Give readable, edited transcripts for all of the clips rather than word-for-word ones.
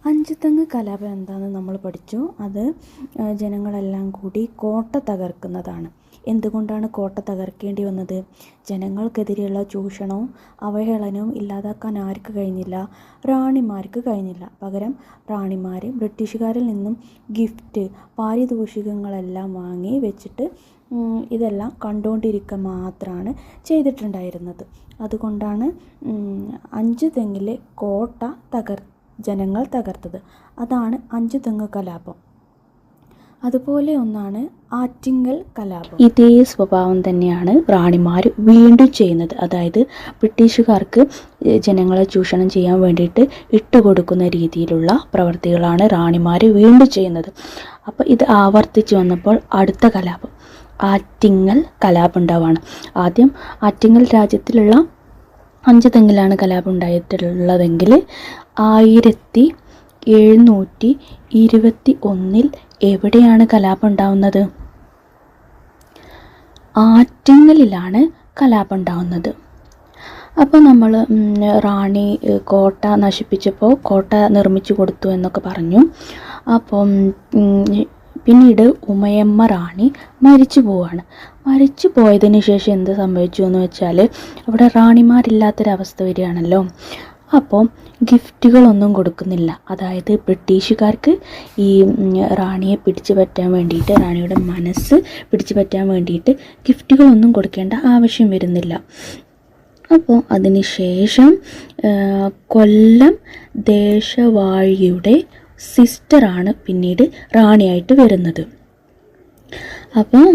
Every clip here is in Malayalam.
അഞ്ചുതെങ്ങ് കലാപം എന്താണെന്ന് നമ്മൾ പഠിച്ചു. അത് ജനങ്ങളെല്ലാം കൂടി കോട്ട തകർക്കുന്നതാണ്. എന്തുകൊണ്ടാണ് കോട്ട തകർക്കേണ്ടി വന്നത്? ജനങ്ങൾക്കെതിരെയുള്ള ചൂഷണവും അവഹേളനവും ഇല്ലാതാക്കാൻ ആർക്ക് കഴിഞ്ഞില്ല? റാണിമാർക്ക് കഴിഞ്ഞില്ല. പകരം റാണിമാർ ബ്രിട്ടീഷുകാരിൽ നിന്നും ഗിഫ്റ്റ്, പാരിതോഷികങ്ങളെല്ലാം വാങ്ങി വെച്ചിട്ട് ഇതെല്ലാം കണ്ടുകൊണ്ടിരിക്കുക മാത്രമാണ് ചെയ്തിട്ടുണ്ടായിരുന്നത്. അതുകൊണ്ടാണ് അഞ്ചുതെങ്ങിലെ കോട്ട ജനങ്ങൾ തകർത്തത്. അതാണ് അഞ്ചുതെങ്ങ് കലാപം. അതുപോലെ ഒന്നാണ് ആറ്റിങ്ങൽ കലാപം. ഇതേ സ്വഭാവം തന്നെയാണ് റാണിമാർ വീണ്ടും ചെയ്യുന്നത്. അതായത് ബ്രിട്ടീഷുകാർക്ക് ജനങ്ങളെ ചൂഷണം ചെയ്യാൻ വേണ്ടിയിട്ട് ഇട്ടുകൊടുക്കുന്ന രീതിയിലുള്ള പ്രവർത്തികളാണ് റാണിമാർ വീണ്ടും ചെയ്യുന്നത്. അപ്പോൾ ഇത് ആവർത്തിച്ച് വന്നപ്പോൾ അടുത്ത കലാപം ആറ്റിങ്ങൽ കലാപം ഉണ്ടാവുകയാണ്. ആദ്യം ആറ്റിങ്ങൽ രാജ്യത്തിലുള്ള അഞ്ചുതെങ്ങിലാണ് കലാപം ഉണ്ടായിട്ടുള്ളതെങ്കിൽ 1721 എവിടെയാണ് കലാപം ഉണ്ടാവുന്നത്? ആറ്റിങ്ങലിലാണ് കലാപം ഉണ്ടാവുന്നത്. അപ്പോൾ നമ്മൾ റാണി കോട്ട നശിപ്പിച്ചപ്പോൾ കോട്ട നിർമ്മിച്ചു കൊടുത്തു എന്നൊക്കെ പറഞ്ഞു. അപ്പം പിന്നീട് ഉമയമ്മ റാണി മരിച്ചു പോവാണ്. മരിച്ചു പോയതിന് ശേഷം എന്ത് സംഭവിച്ചു എന്ന് വെച്ചാൽ അവിടെ റാണിമാരില്ലാത്തൊരവസ്ഥ വരികയാണല്ലോ. അപ്പോൾ ഗിഫ്റ്റുകളൊന്നും കൊടുക്കുന്നില്ല. അതായത് ബ്രിട്ടീഷുകാർക്ക് ഈ റാണിയെ പിടിച്ചു പറ്റാൻ വേണ്ടിയിട്ട്, റാണിയുടെ മനസ്സ് പിടിച്ചു പറ്റാൻ വേണ്ടിയിട്ട് ഗിഫ്റ്റുകളൊന്നും കൊടുക്കേണ്ട ആവശ്യം വരുന്നില്ല. അപ്പോൾ അതിന് ശേഷം കൊല്ലം ദേശവാഴിയുടെ സിസ്റ്ററാണ് പിന്നീട് റാണിയായിട്ട് വരുന്നത്. അപ്പം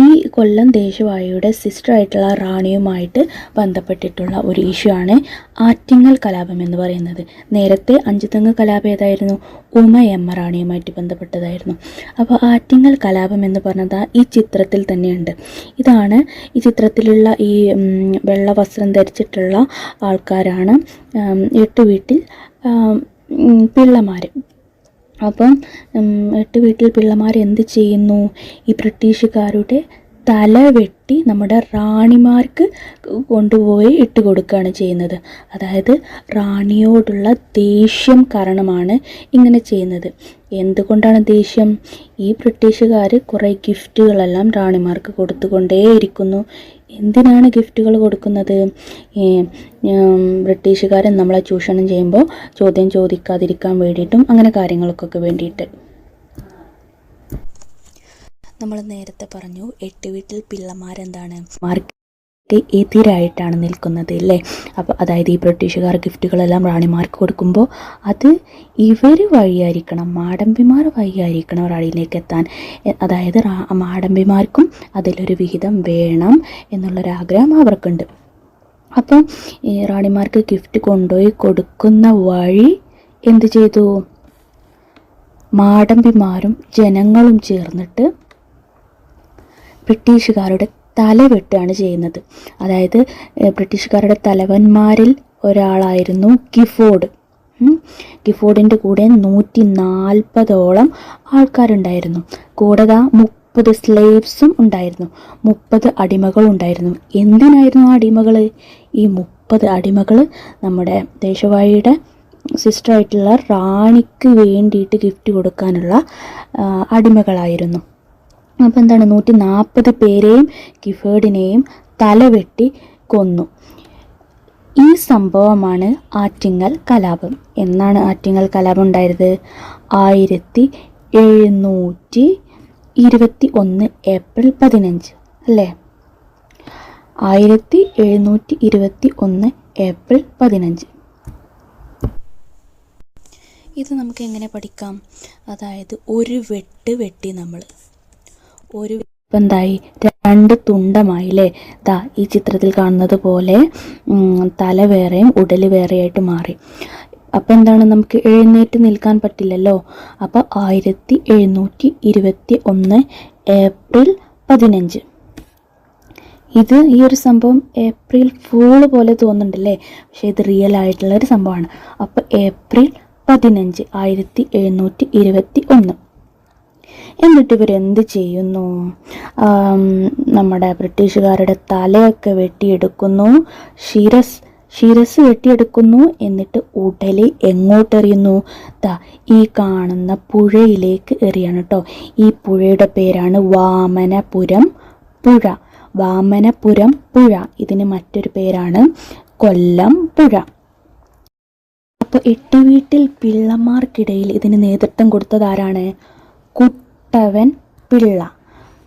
ഈ കൊല്ലം ദേശവാഴിയുടെ സിസ്റ്ററായിട്ടുള്ള റാണിയുമായിട്ട് ബന്ധപ്പെട്ടിട്ടുള്ള ഒരു ഇഷ്യൂ ആണ് ആറ്റിങ്ങൽ കലാപം എന്ന് പറയുന്നത്. നേരത്തെ അഞ്ചുതെങ്ങ് കലാപം ഏതായിരുന്നു? ഉമയമ്മ റാണിയുമായിട്ട് ബന്ധപ്പെട്ടതായിരുന്നു. അപ്പോൾ ആറ്റിങ്ങൽ കലാപം എന്ന് പറഞ്ഞത് ഈ ചിത്രത്തിൽ തന്നെയുണ്ട്. ഇതാണ് ഈ ചിത്രത്തിലുള്ള ഈ വെള്ള വസ്ത്രം ധരിച്ചിട്ടുള്ള ആൾക്കാരാണ് 8 വീട്ടിൽ പിള്ളമാർ. അപ്പം 8 വീട്ടിൽ പിള്ളമാർ എന്ത് ചെയ്യുന്നു? ഈ ബ്രിട്ടീഷുകാരുടെ തല വെട്ടി നമ്മുടെ റാണിമാർക്ക് കൊണ്ടുപോയി ഇട്ട് കൊടുക്കുകയാണ് ചെയ്യുന്നത്. അതായത് റാണിയോടുള്ള ദേഷ്യം കാരണമാണ് ഇങ്ങനെ ചെയ്യുന്നത്. എന്തുകൊണ്ടാണ് ദേഷ്യം? ഈ ബ്രിട്ടീഷുകാർ കുറേ ഗിഫ്റ്റുകളെല്ലാം റാണിമാർക്ക് കൊടുത്തുകൊണ്ടേയിരിക്കുന്നു. എന്തിനാണ് ഗിഫ്റ്റുകൾ കൊടുക്കുന്നത്? ബ്രിട്ടീഷുകാരൻ നമ്മളെ ചൂഷണം ചെയ്യുമ്പോൾ ചോദ്യം ചോദിക്കാതിരിക്കാൻ വേണ്ടിയിട്ടും അങ്ങനെ കാര്യങ്ങൾക്കൊക്കെ വേണ്ടിയിട്ട്. നമ്മൾ നേരത്തെ പറഞ്ഞു 8 വീട്ടിൽ പിള്ളമാരെന്താണ് മാർക്ക് എതിരായിട്ടാണ് നിൽക്കുന്നത് അല്ലേ. അപ്പോൾ അതായത് ഈ ബ്രിട്ടീഷുകാർ ഗിഫ്റ്റുകളെല്ലാം റാണിമാർക്ക് കൊടുക്കുമ്പോൾ അത് ഇവർ വഴിയായിരിക്കണം, മാടമ്പിമാർ വഴിയായിരിക്കണം റാണിയിലേക്ക് എത്താൻ. അതായത് മാടമ്പിമാർക്കും അതിലൊരു വിഹിതം വേണം എന്നുള്ളൊരാഗ്രഹം അവർക്കുണ്ട്. അപ്പം ഈ റാണിമാർക്ക് ഗിഫ്റ്റ് കൊണ്ടുപോയി കൊടുക്കുന്ന വഴി എന്ത് ചെയ്തു? മാടമ്പിമാരും ജനങ്ങളും ചേർന്നിട്ട് ബ്രിട്ടീഷുകാരുടെ തല വെട്ടുകയാണ് ചെയ്യുന്നത്. അതായത് ബ്രിട്ടീഷുകാരുടെ തലവന്മാരിൽ ഒരാളായിരുന്നു ഗിഫോർഡ്. ഗിഫോർഡിൻ്റെ കൂടെ 140ഓളം ആൾക്കാരുണ്ടായിരുന്നു. കൂടാതെ 30 സ്ലേവ്സും ഉണ്ടായിരുന്നു, 30 അടിമകളുണ്ടായിരുന്നു. എന്തിനായിരുന്നു ആ അടിമകൾ? ഈ 30 അടിമകൾ നമ്മുടെ ദേശവാഴിയുടെ സിസ്റ്ററായിട്ടുള്ള റാണിക്ക് വേണ്ടിയിട്ട് ഗിഫ്റ്റ് കൊടുക്കാനുള്ള അടിമകളായിരുന്നു. അപ്പോൾ എന്താണ്, 140 പേരെയും ഗിഫോർഡിനെയും തലവെട്ടി കൊന്നു. ഈ സംഭവമാണ് ആറ്റിങ്ങൽ കലാപം. എന്നാണ് ആറ്റിങ്ങൽ കലാപം ഉണ്ടായത്? 1721 ഏപ്രിൽ 15 അല്ലേ? 1721 ഏപ്രിൽ 15. ഇത് നമുക്ക് എങ്ങനെ പഠിക്കാം? അതായത് ഒരു വെട്ടി നമ്മൾ എന്തായി, 2 തുണ്ടമായി അല്ലേ. ഈ ചിത്രത്തിൽ കാണുന്നത് പോലെ തല വേറെയും ഉടല് വേറെയായിട്ട് മാറി. അപ്പം എന്താണ്, നമുക്ക് എഴുന്നേറ്റ് നിൽക്കാൻ പറ്റില്ലല്ലോ. അപ്പോൾ 1721 ഏപ്രിൽ 15. ഇത് ഈ ഒരു സംഭവം ഏപ്രിൽ ഫൂൾ പോലെ തോന്നുന്നുണ്ടല്ലേ, പക്ഷേ ഇത് റിയൽ ആയിട്ടുള്ളൊരു സംഭവമാണ്. അപ്പോൾ ഏപ്രിൽ 15 1721. എന്നിട്ട് ഇവരെന്ത് ചെയ്യുന്നു? നമ്മുടെ ബ്രിട്ടീഷുകാരുടെ തലയൊക്കെ വെട്ടിയെടുക്കുന്നു, ശിരസ് വെട്ടിയെടുക്കുന്നു. എന്നിട്ട് ഉടല് എങ്ങോട്ടെറിയുന്നു? ദാ ഈ കാണുന്ന പുഴയിലേക്ക് എറിയാണ് കേട്ടോ. ഈ പുഴയുടെ പേരാണ് വാമനപുരം പുഴ. വാമനപുരം പുഴ. ഇതിന് മറ്റൊരു പേരാണ് കൊല്ലം പുഴ. അപ്പോൾ എട്ടുവീട്ടിൽ പിള്ളമാർക്കിടയിൽ ഇതിന് നേതൃത്വം കൊടുത്തത് ആരാണ്? കുട്ടവൻ പിള്ള.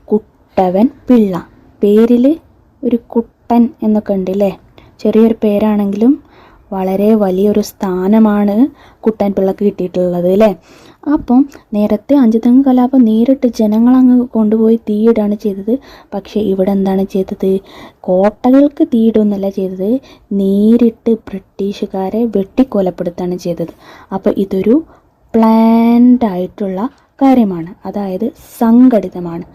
കുട്ടവൻ പിള്ള. പേരിൽ ഒരു കുട്ടൻ എന്നൊക്കെ ഉണ്ട് അല്ലേ? ചെറിയൊരു പേരാണെങ്കിലും വളരെ വലിയൊരു സ്ഥാനമാണ് കുട്ടൻ പിള്ളക്ക് കിട്ടിയിട്ടുള്ളത് അല്ലേ? അപ്പം നേരത്തെ അഞ്ചുതെങ്ങ് കലാപം നേരിട്ട് ജനങ്ങളങ്ങ് കൊണ്ടുപോയി തീയിടാണ് ചെയ്തത്. പക്ഷേ ഇവിടെ എന്താണ് ചെയ്തത്? കോട്ടകൾക്ക് തീയിടുന്നല്ല ചെയ്തത്, നേരിട്ട് ബ്രിട്ടീഷുകാരെ വെട്ടിക്കൊലപ്പെടുത്താണ് ചെയ്തത്. അപ്പോൾ ഇതൊരു പ്ലാൻഡ് ആയിട്ടുള്ള കാര്യമാണ്, അതായത് സംഘടിതമാണ്.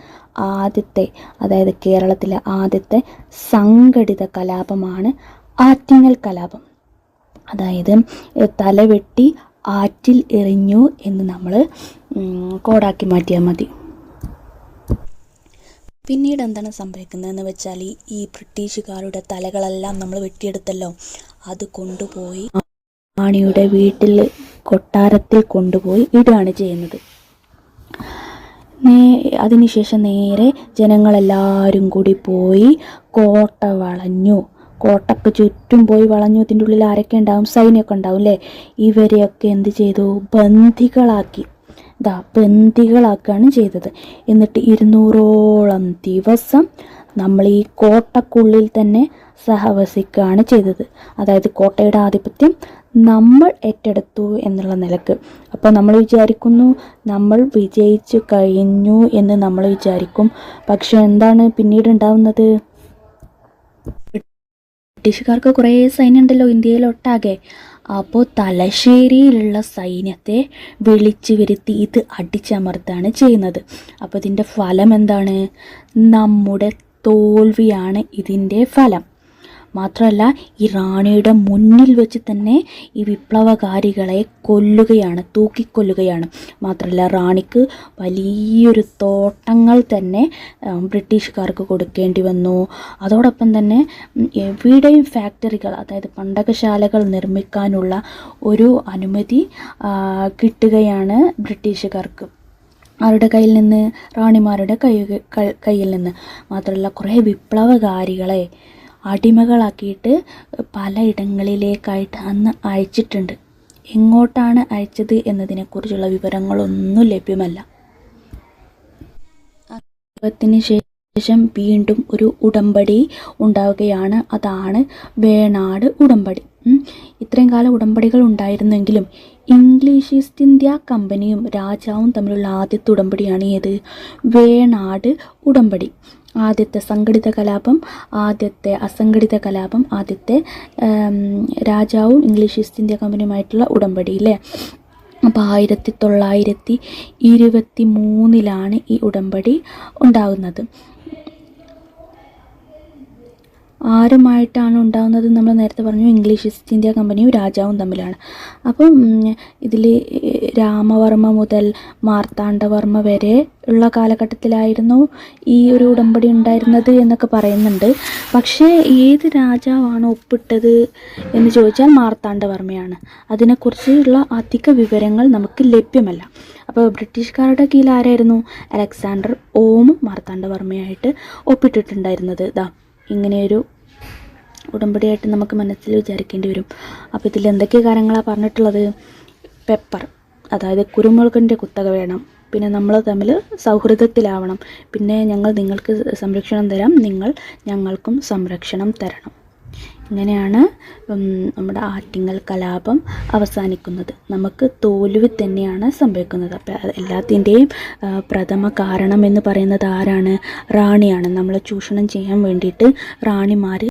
അതായത് കേരളത്തിലെ ആദ്യത്തെ സംഘടിത കലാപമാണ് ആറ്റിങ്ങൽ കലാപം. അതായത് തലവെട്ടി ആറ്റിൽ എറിഞ്ഞു എന്ന് നമ്മൾ കോഡാക്കി മാറ്റിയാൽ മതി. പിന്നീട് എന്താണ് സംഭവിക്കുന്നതെന്ന് വെച്ചാൽ ഈ ബ്രിട്ടീഷുകാരുടെ തലകളെല്ലാം നമ്മൾ വെട്ടിയെടുത്തല്ലോ, അത് കൊണ്ടുപോയി റാണിയുടെ വീട്ടിൽ കൊട്ടാരത്തിൽ കൊണ്ടുപോയി ഇടുകയാണ് ചെയ്യുന്നത്. അതിനുശേഷം നേരെ ജനങ്ങളെല്ലാവരും കൂടി പോയി കോട്ട വളഞ്ഞു. കോട്ടക്ക് ചുറ്റും പോയി വളഞ്ഞു. ഇതിൻ്റെ ഉള്ളിൽ ആരൊക്കെ ഉണ്ടാവും? സൈന്യമൊക്കെ ഉണ്ടാവും അല്ലേ? ഇവരെയൊക്കെ എന്ത് ചെയ്തു? ബന്ദികളാക്കി. ബന്ദികളാക്കുകയാണ് ചെയ്തത്. എന്നിട്ട് 200ഓളം ദിവസം നമ്മൾ ഈ കോട്ടക്കുള്ളിൽ തന്നെ സഹവസിക്കുകയാണ് ചെയ്തത്. അതായത് കോട്ടയുടെ ആധിപത്യം നമ്മൾ ഏറ്റെടുത്തു എന്നുള്ള നിലക്ക്. അപ്പോൾ നമ്മൾ വിചാരിക്കുന്നു നമ്മൾ വിജയിച്ചു കഴിഞ്ഞു എന്ന് നമ്മൾ വിചാരിക്കും. പക്ഷെ എന്താണ് പിന്നീട് ഉണ്ടാവുന്നത്? ബ്രിട്ടീഷുകാർക്ക് കുറേ സൈന്യം ഉണ്ടല്ലോ ഇന്ത്യയിലൊട്ടാകെ. അപ്പോൾ തലശ്ശേരിയിലുള്ള സൈന്യത്തെ വിളിച്ചു വരുത്തി ഇത് അടിച്ചമർത്താണ് ചെയ്യുന്നത്. അപ്പോൾ ഇതിൻ്റെ ഫലം എന്താണ്? നമ്മുടെ തോൽവിയാണ് ഇതിൻ്റെ ഫലം. മാത്രമല്ല ഈ റാണിയുടെ മുന്നിൽ വെച്ച് തന്നെ ഈ വിപ്ലവകാരികളെ കൊല്ലുകയാണ്, തൂക്കിക്കൊല്ലുകയാണ്. മാത്രമല്ല റാണിക്ക് വലിയൊരു തോട്ടങ്ങൾ തന്നെ ബ്രിട്ടീഷുകാർക്ക് കൊടുക്കേണ്ടി വന്നു. അതോടൊപ്പം തന്നെ എവിടെയും ഫാക്ടറികൾ, അതായത് പണ്ടകശാലകൾ നിർമ്മിക്കാനുള്ള ഒരു അനുമതി കിട്ടുകയാണ് ബ്രിട്ടീഷുകാർക്ക്. അവരുടെ കയ്യിൽ നിന്ന്, റാണിമാരുടെ കയ്യിൽ നിന്ന്. മാത്രമല്ല കുറേ വിപ്ലവകാരികളെ അടിമകളാക്കിയിട്ട് പലയിടങ്ങളിലേക്കായിട്ട് അന്ന് അയച്ചിട്ടുണ്ട്. എങ്ങോട്ടാണ് അയച്ചത് എന്നതിനെക്കുറിച്ചുള്ള വിവരങ്ങളൊന്നും ലഭ്യമല്ല. ത്തിന് ശേഷം വീണ്ടും ഒരു ഉടമ്പടി ഉണ്ടാവുകയാണ്. അതാണ് വേണാട് ഉടമ്പടി. ഇത്രയും കാലം ഉടമ്പടികൾ ഉണ്ടായിരുന്നെങ്കിലും ഇംഗ്ലീഷ് ഈസ്റ്റ് ഇന്ത്യ കമ്പനിയും രാജാവും തമ്മിലുള്ള ആദ്യത്തെ ഉടമ്പടിയാണ് ഏത്? വേണാട് ഉടമ്പടി. ആദ്യത്തെ സംഘടിത കലാപം, ആദ്യത്തെ അസംഘടിത കലാപം, ആദ്യത്തെ രാജാവും ഇംഗ്ലീഷ് ഈസ്റ്റ് ഇന്ത്യ കമ്പനിയുമായിട്ടുള്ള ഉടമ്പടി അല്ലേ? അപ്പോൾ 1923 ഈ ഉടമ്പടി ഉണ്ടാകുന്നത്. ആരുമായിട്ടാണ് ഉണ്ടാകുന്നത്? നമ്മൾ നേരത്തെ പറഞ്ഞു ഇംഗ്ലീഷ് ഈസ്റ്റ് ഇന്ത്യ കമ്പനിയും രാജാവും തമ്മിലാണ്. അപ്പം ഇതിൽ രാമവർമ്മ മുതൽ മാർത്താണ്ഡവർമ്മ വരെ ഉള്ള കാലഘട്ടത്തിലായിരുന്നു ഈ ഒരു ഉടമ്പടി ഉണ്ടായിരുന്നത് എന്നൊക്കെ പറയുന്നുണ്ട്. പക്ഷേ ഏത് രാജാവാണ് ഒപ്പിട്ടത് എന്ന് ചോദിച്ചാൽ മാർത്താണ്ഡവർമ്മയാണ്. അതിനെക്കുറിച്ചുള്ള അധിക വിവരങ്ങൾ നമുക്ക് ലഭ്യമല്ല. അപ്പോൾ ബ്രിട്ടീഷുകാരുടെ കീഴിൽ ആരായിരുന്നു? അലക്സാണ്ടർ ഓം മാർത്താണ്ഡവർമ്മയായിട്ട് ഒപ്പിട്ടിട്ടുണ്ടായിരുന്നത്. ഇങ്ങനെയൊരു ഉടമ്പടിയായിട്ട് നമുക്ക് മനസ്സിൽ വിചാരിക്കേണ്ടി വരും. അപ്പോൾ ഇതിൽ എന്തൊക്കെ കാര്യങ്ങളാണ് പറഞ്ഞിട്ടുള്ളത്? പെപ്പർ, അതായത് കുരുമുളകിൻ്റെ കുത്തക വേണം. പിന്നെ നമ്മൾ തമ്മിൽ സൗഹൃദത്തിലാവണം. പിന്നെ ഞങ്ങൾ നിങ്ങൾക്ക് സംരക്ഷണം തരാം, നിങ്ങൾ ഞങ്ങൾക്കും സംരക്ഷണം തരണം. ഇങ്ങനെയാണ് നമ്മുടെ ആറ്റിങ്ങൽ കലാപം അവസാനിക്കുന്നത്. നമുക്ക് തോൽവി തന്നെയാണ് സംഭവിക്കുന്നത്. അപ്പോൾ എല്ലാത്തിൻ്റെയും പ്രഥമ കാരണം എന്ന് പറയുന്നത് ആരാണ്? റാണിയാണ്. നമ്മളെ ചൂഷണം ചെയ്യാൻ വേണ്ടിയിട്ട് റാണിമാർ